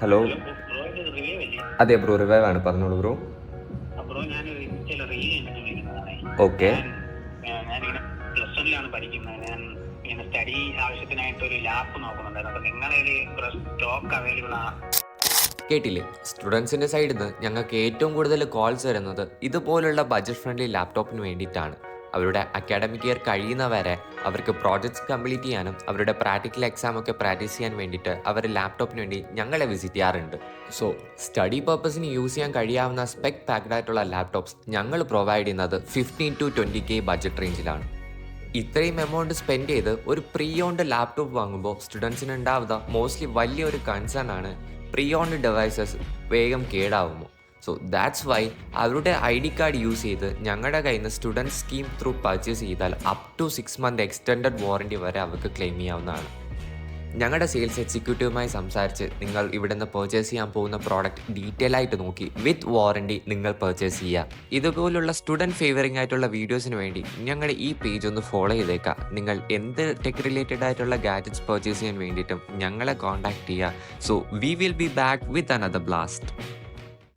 Hello. Hello bro, ഇത് review അല്ലേ? അതെ ബ്രോ, റിവൈവ് ആണ്, പറഞ്ഞോളൂ ബ്രോ. ബ്രോ, ഞാനൊരു ഇൻസ്റ്റയിൽ റീൽ കണ്ടിട്ട് വിളിക്കുന്നതാണേ. ഓക്കെ. ഞാനിങ്ങനെ +1 പഠിക്കുന്നത്. ഞാൻ ഇങ്ങനെ സ്റ്റഡി ആവശ്യത്തിനായിട്ട് ഒരു ലാപ്പ് നോക്കുന്നുണ്ടായിരുന്നു. അപ്പോൾ നിങ്ങളുടെ സ്റ്റോക്ക് അവൈലബിൾ ആണ്? കേട്ടില്ലേ, സ്റ്റുഡൻസിൻ്റെ സൈഡിൽ നിന്ന് ഞങ്ങൾക്ക് ഏറ്റവും കൂടുതൽ കോൾസ് വരുന്നത് ഇതുപോലുള്ള ബഡ്ജറ്റ് ഫ്രണ്ട്ലി ലാപ്ടോപ്പിന് വേണ്ടിയിട്ടാണ്. അവരുടെ അക്കാഡമിക് ഇയർ കഴിയുന്നവരെ അവർക്ക് പ്രോജക്ട്സ് കംപ്ലീറ്റ് ചെയ്യാനും അവരുടെ പ്രാക്ടിക്കൽ എക്സാം ഒക്കെ പ്രാക്ടീസ് ചെയ്യാൻ വേണ്ടിയിട്ട് അവർ ലാപ്ടോപ്പിന് വേണ്ടി ഞങ്ങളെ വിസിറ്റ് ചെയ്യാറുണ്ട്. സോ സ്റ്റഡി പർപ്പസിന് യൂസ് ചെയ്യാൻ കഴിയാവുന്ന സ്പെക് പാക്ഡ് ആയിട്ടുള്ള ലാപ്ടോപ്സ് ഞങ്ങൾ പ്രൊവൈഡ് ചെയ്യുന്നത് 15 to 20K ബഡ്ജറ്റ് റേഞ്ചിലാണ്. ഇത്രയും എമൗണ്ട് സ്പെൻഡ് ചെയ്ത് ഒരു പ്രീ ഓൺഡ് ലാപ്ടോപ്പ് വാങ്ങുമ്പോൾ സ്റ്റുഡൻസിന് ഉണ്ടാവുന്ന മോസ്റ്റ്ലി വലിയൊരു കൺസേൺ ആണ് പ്രീ ഓൺഡ് ഡിവൈസസ് വേഗം കേടാവുമോ. സോ ദാറ്റ്സ് വൈ അവരുടെ ID കാർഡ് യൂസ് ചെയ്ത് ഞങ്ങളുടെ കയ്യിൽ നിന്ന് സ്റ്റുഡൻറ്റ് സ്കീം ത്രൂ പർച്ചേസ് ചെയ്താൽ up to 6 month extended warranty വരെ അവർക്ക് ക്ലെയിം ചെയ്യാവുന്നതാണ്. ഞങ്ങളുടെ സെയിൽസ് എക്സിക്യൂട്ടീവുമായി സംസാരിച്ച് നിങ്ങൾ ഇവിടെ നിന്ന് പർച്ചേസ് ചെയ്യാൻ പോകുന്ന പ്രോഡക്റ്റ് ഡീറ്റെയിൽ ആയിട്ട് നോക്കി വിത്ത് വാറൻറ്റി നിങ്ങൾ പർച്ചേസ് ചെയ്യുക. ഇതുപോലുള്ള സ്റ്റുഡൻറ്റ് ഫേവറിംഗ് ആയിട്ടുള്ള വീഡിയോസിന് വേണ്ടി ഞങ്ങളുടെ ഈ പേജ് ഒന്ന് ഫോളോ ചെയ്തേക്കാം. നിങ്ങൾ എന്ത് ടെക് റിലേറ്റഡ് ആയിട്ടുള്ള ഗാഡ്ജറ്റ്സ് പർച്ചേസ് ചെയ്യാൻ വേണ്ടിയിട്ടും ഞങ്ങളെ കോൺടാക്ട് ചെയ്യുക. So we will be back with another blast.